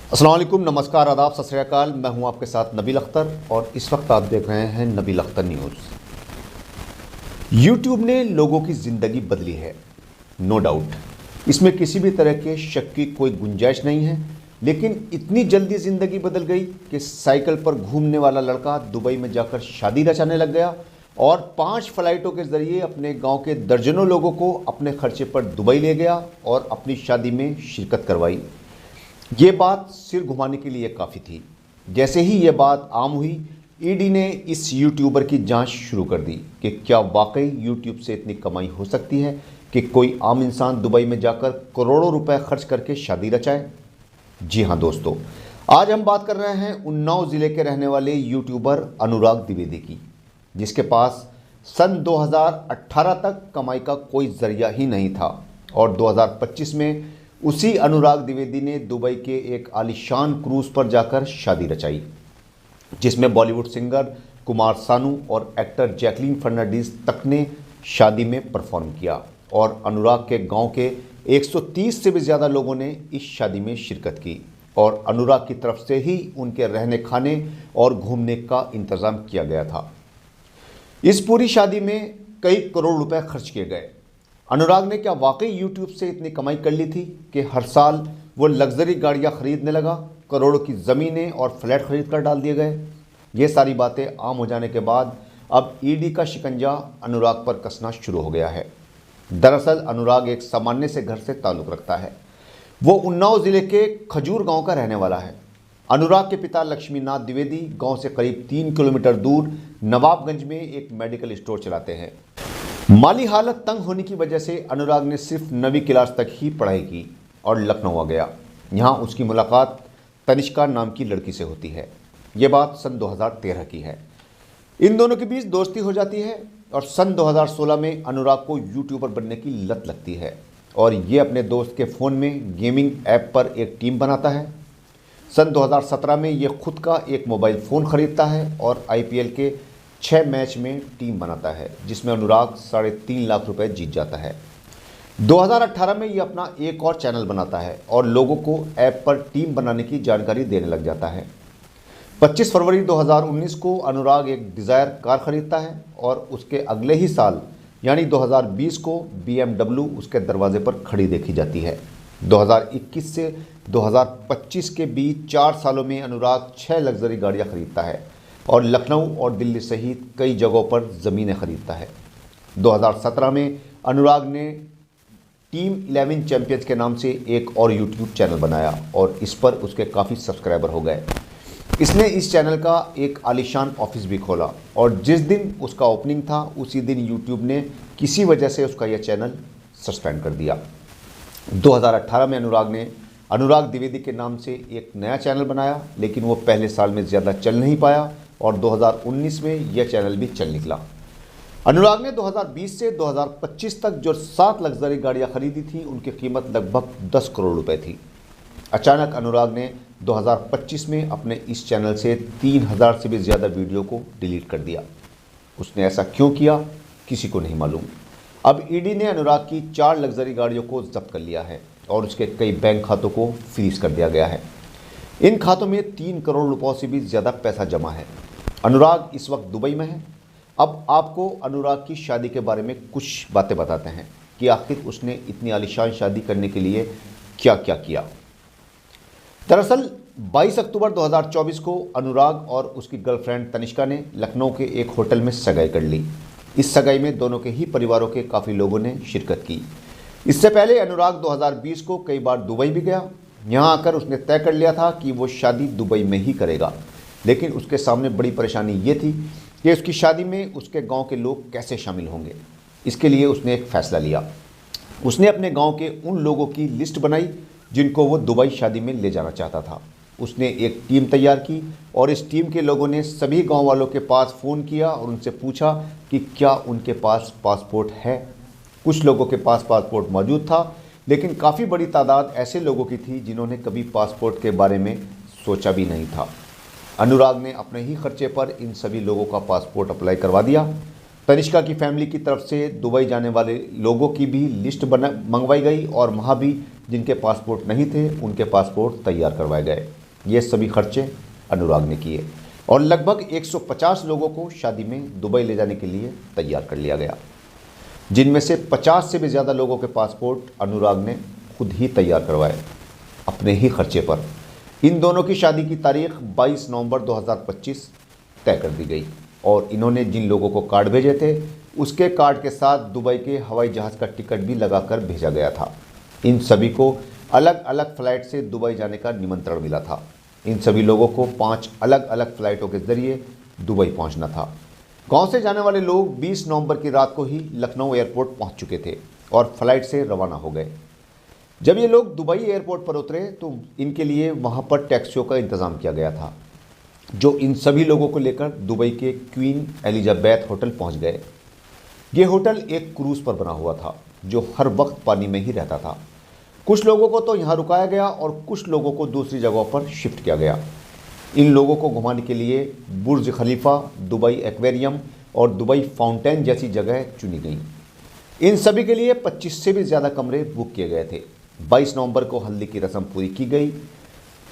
अस्सलाम वालेकुम, नमस्कार, आदाब, सत श्री अकाल। मैं हूं आपके साथ नबील अख्तर और इस वक्त आप देख रहे हैं नबील अख्तर न्यूज़। यूट्यूब ने लोगों की ज़िंदगी बदली है, नो डाउट, इसमें किसी भी तरह के शक की कोई गुंजाइश नहीं है। लेकिन इतनी जल्दी ज़िंदगी बदल गई कि साइकिल पर घूमने वाला लड़का दुबई में जाकर शादी रचाने लग गया और 5 फ्लाइटों के ज़रिए अपने गांव के दर्जनों लोगों को अपने खर्चे पर दुबई ले गया और अपनी शादी में शिरकत करवाई। ये बात सिर घुमाने के लिए काफ़ी थी। जैसे ही ये बात आम हुई, ईडी ने इस यूट्यूबर की जांच शुरू कर दी कि क्या वाकई यूट्यूब से इतनी कमाई हो सकती है कि कोई आम इंसान दुबई में जाकर करोड़ों रुपए खर्च करके शादी रचाए। जी हाँ दोस्तों, आज हम बात कर रहे हैं उन्नाव ज़िले के रहने वाले यूट्यूबर अनुराग द्विवेदी की, जिसके पास सन 2018 तक कमाई का कोई जरिया ही नहीं था और 2025 में उसी अनुराग द्विवेदी ने दुबई के एक आलीशान क्रूज पर जाकर शादी रचाई, जिसमें बॉलीवुड सिंगर कुमार सानू और एक्टर जैकलीन फर्नांडीज तक ने शादी में परफॉर्म किया और अनुराग के गांव के 130 से भी ज़्यादा लोगों ने इस शादी में शिरकत की और अनुराग की तरफ से ही उनके रहने खाने और घूमने का इंतज़ाम किया गया था। इस पूरी शादी में कई करोड़ रुपए खर्च किए गए। अनुराग ने क्या वाकई यूट्यूब से इतनी कमाई कर ली थी कि हर साल वो लग्जरी गाड़ियां खरीदने लगा, करोड़ों की ज़मीनें और फ्लैट खरीद कर डाल दिए गए। ये सारी बातें आम हो जाने के बाद अब ईडी का शिकंजा अनुराग पर कसना शुरू हो गया है। दरअसल अनुराग एक सामान्य से घर से ताल्लुक़ रखता है। वो उन्नाव ज़िले के खजूर गाँव का रहने वाला है। अनुराग के पिता लक्ष्मीनाथ द्विवेदी गाँव से करीब 3 किलोमीटर दूर नवाबगंज में एक मेडिकल स्टोर चलाते हैं। माली हालत तंग होने की वजह से अनुराग ने सिर्फ 9वीं क्लास तक ही पढ़ाई की और लखनऊ आ गया। यहाँ उसकी मुलाकात तनिष्का नाम की लड़की से होती है। ये बात सन 2013 की है। इन दोनों के बीच दोस्ती हो जाती है और सन 2016 में अनुराग को यूट्यूबर बनने की लत लगती है और ये अपने दोस्त के फ़ोन में गेमिंग ऐप पर एक टीम बनाता है। सन 2017 में ये खुद का एक मोबाइल फ़ोन ख़रीदता है और IPL के 6 मैच में टीम बनाता है, जिसमें अनुराग 3.5 लाख रुपए जीत जाता है। 2018 में ये अपना एक और चैनल बनाता है और लोगों को ऐप पर टीम बनाने की जानकारी देने लग जाता है। 25 फरवरी 2019 को अनुराग एक डिज़ायर कार खरीदता है और उसके अगले ही साल यानी 2020 को BMW उसके दरवाजे पर खड़ी देखी जाती है। 2021 से 2025 के बीच 4 सालों में अनुराग 6 लग्जरी गाड़ियाँ खरीदता है और लखनऊ और दिल्ली सहित कई जगहों पर ज़मीनें खरीदता है। 2017 में अनुराग ने टीम 11 चैंपियंस के नाम से एक और यूट्यूब चैनल बनाया और इस पर उसके काफ़ी सब्सक्राइबर हो गए। इसने इस चैनल का एक आलीशान ऑफिस भी खोला और जिस दिन उसका ओपनिंग था उसी दिन यूट्यूब ने किसी वजह से उसका यह चैनल सस्पेंड कर दिया। 2018 में अनुराग ने अनुराग द्विवेदी के नाम से एक नया चैनल बनाया, लेकिन वो पहले साल में ज़्यादा चल नहीं पाया और 2019 में यह चैनल भी चल निकला। अनुराग ने 2020 से 2025 तक जो 7 लग्जरी गाड़ियां खरीदी थी, उनकी कीमत लगभग 10 करोड़ रुपए थी। अचानक अनुराग ने 2025 में अपने इस चैनल से 3000 से भी ज़्यादा वीडियो को डिलीट कर दिया। उसने ऐसा क्यों किया, किसी को नहीं मालूम। अब ईडी ने अनुराग की 4 लग्जरी गाड़ियों को जब्त कर लिया है और उसके कई बैंक खातों को फ्रीज कर दिया गया है। इन खातों में 3 करोड़ रुपयों से भी ज़्यादा पैसा जमा है। अनुराग इस वक्त दुबई में है। अब आपको अनुराग की शादी के बारे में कुछ बातें बताते हैं कि आखिर उसने इतनी आलीशान शादी करने के लिए क्या क्या किया। दरअसल 22 अक्टूबर 2024 को अनुराग और उसकी गर्लफ्रेंड तनिष्का ने लखनऊ के एक होटल में सगाई कर ली। इस सगाई में दोनों के ही परिवारों के काफ़ी लोगों ने शिरकत की। इससे पहले अनुराग 2020 को कई बार दुबई भी गया। यहाँ आकर उसने तय कर लिया था कि वो शादी दुबई में ही करेगा, लेकिन उसके सामने बड़ी परेशानी ये थी कि उसकी शादी में उसके गांव के लोग कैसे शामिल होंगे। इसके लिए उसने एक फ़ैसला लिया। उसने अपने गांव के उन लोगों की लिस्ट बनाई जिनको वो दुबई शादी में ले जाना चाहता था। उसने एक टीम तैयार की और इस टीम के लोगों ने सभी गांव वालों के पास फ़ोन किया और उनसे पूछा कि क्या उनके पास पासपोर्ट है। कुछ लोगों के पास पासपोर्ट मौजूद था, लेकिन काफ़ी बड़ी तादाद ऐसे लोगों की थी जिन्होंने कभी पासपोर्ट के बारे में सोचा भी नहीं था। अनुराग ने अपने ही खर्चे पर इन सभी लोगों का पासपोर्ट अप्लाई करवा दिया। तनिष्का की फैमिली की तरफ से दुबई जाने वाले लोगों की भी लिस्ट मंगवाई गई और वहाँ भी जिनके पासपोर्ट नहीं थे उनके पासपोर्ट तैयार करवाए गए। ये सभी खर्चे अनुराग ने किए और लगभग 150 लोगों को शादी में दुबई ले जाने के लिए तैयार कर लिया गया, जिनमें से 50 से भी ज़्यादा लोगों के पासपोर्ट अनुराग ने खुद ही तैयार करवाए अपने ही खर्चे पर। इन दोनों की शादी की तारीख 22 नवंबर 2025 तय कर दी गई और इन्होंने जिन लोगों को कार्ड भेजे थे उसके कार्ड के साथ दुबई के हवाई जहाज़ का टिकट भी लगाकर भेजा गया था। इन सभी को अलग अलग फ्लाइट से दुबई जाने का निमंत्रण मिला था। इन सभी लोगों को 5 अलग अलग फ्लाइटों के जरिए दुबई पहुंचना था। गांव से जाने वाले लोग 20 नवंबर की रात को ही लखनऊ एयरपोर्ट पहुंच चुके थे और फ्लाइट से रवाना हो गए। जब ये लोग दुबई एयरपोर्ट पर उतरे तो इनके लिए वहां पर टैक्सियों का इंतज़ाम किया गया था, जो इन सभी लोगों को लेकर दुबई के क्वीन एलिजाबेथ होटल पहुंच गए। ये होटल एक क्रूज़ पर बना हुआ था जो हर वक्त पानी में ही रहता था। कुछ लोगों को तो यहाँ रुकाया गया और कुछ लोगों को दूसरी जगहों पर शिफ्ट किया गया। इन लोगों को घुमाने के लिए बुर्ज खलीफा, दुबई एक्वेरियम और दुबई फाउंटेन जैसी जगह चुनी गई। इन सभी के लिए 25 से भी ज़्यादा कमरे बुक किए गए थे। 22 नवंबर को हल्दी की रस्म पूरी की गई।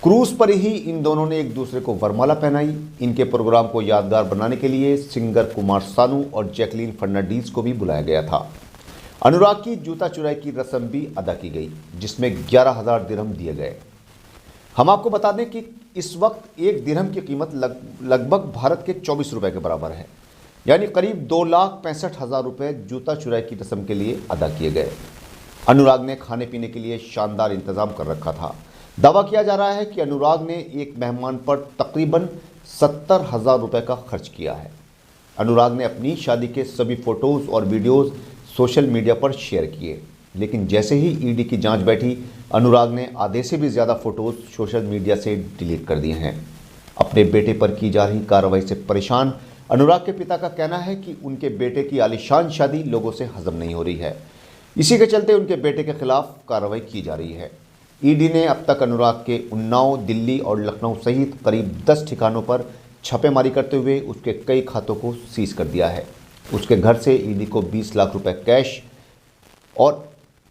क्रूज़ पर ही इन दोनों ने एक दूसरे को वरमाला पहनाई। इनके प्रोग्राम को यादगार बनाने के लिए सिंगर कुमार सानू और जैकलीन फर्नांडीज को भी बुलाया गया था। अनुराग की जूता चुराई की रस्म भी अदा की गई, जिसमें 11,000 दिरहम दिए गए। हम आपको बता दें कि इस वक्त एक दिरहम की कीमत लगभग भारत के 24 रुपये के बराबर है, यानी करीब 2,65,000 रुपये जूता चुराई की रस्म के लिए अदा किए गए। अनुराग ने खाने पीने के लिए शानदार इंतजाम कर रखा था। दावा किया जा रहा है कि अनुराग ने एक मेहमान पर तकरीबन 70,000 रुपये का खर्च किया है। अनुराग ने अपनी शादी के सभी फ़ोटोज़ और वीडियोज़ सोशल मीडिया पर शेयर किए, लेकिन जैसे ही ईडी की जांच बैठी, अनुराग ने आधे से भी ज़्यादा फ़ोटोज़ सोशल मीडिया से डिलीट कर दिए हैं। अपने बेटे पर की जा रही कार्रवाई से परेशान अनुराग के पिता का कहना है कि उनके बेटे की आलीशान शादी लोगों से हजम नहीं हो रही है। इसी के चलते उनके बेटे के खिलाफ कार्रवाई की जा रही है। ईडी ने अब तक अनुराग के उन्नाव, दिल्ली और लखनऊ सहित करीब 10 ठिकानों पर छापेमारी करते हुए उसके कई खातों को सीज कर दिया है। उसके घर से ईडी को 20 लाख रुपए कैश और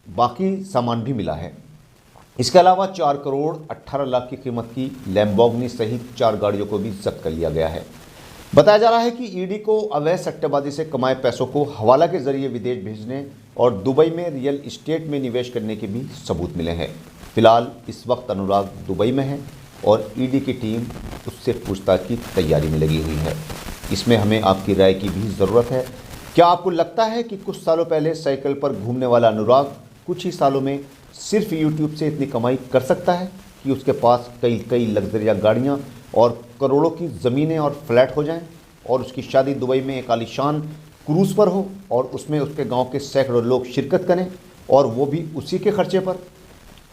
बाकी सामान भी मिला है। इसके अलावा 4 करोड़ 18 लाख की कीमत की लैम्बोर्गिनी सहित 4 गाड़ियों को भी जब्त कर लिया गया है। बताया जा रहा है कि ईडी को अवैध सट्टेबाजी से कमाए पैसों को हवाला के जरिए विदेश भेजने और दुबई में रियल इस्टेट में निवेश करने के भी सबूत मिले हैं। फिलहाल इस वक्त अनुराग दुबई में है और ईडी की टीम उससे पूछताछ की तैयारी में लगी हुई है। इसमें हमें आपकी राय की भी ज़रूरत है। क्या आपको लगता है कि कुछ सालों पहले साइकिल पर घूमने वाला अनुराग कुछ ही सालों में सिर्फ यूट्यूब से इतनी कमाई कर सकता है कि उसके पास कई लग्जरिया गाड़ियाँ और करोड़ों की ज़मीनें और फ्लैट हो जाएं और उसकी शादी दुबई में एक आलीशान क्रूज़ पर हो और उसमें उसके गांव के सैकड़ों लोग शिरकत करें और वो भी उसी के खर्चे पर?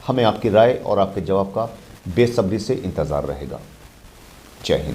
हमें आपकी राय और आपके जवाब का बेसब्री से इंतज़ार रहेगा। जय हिंद।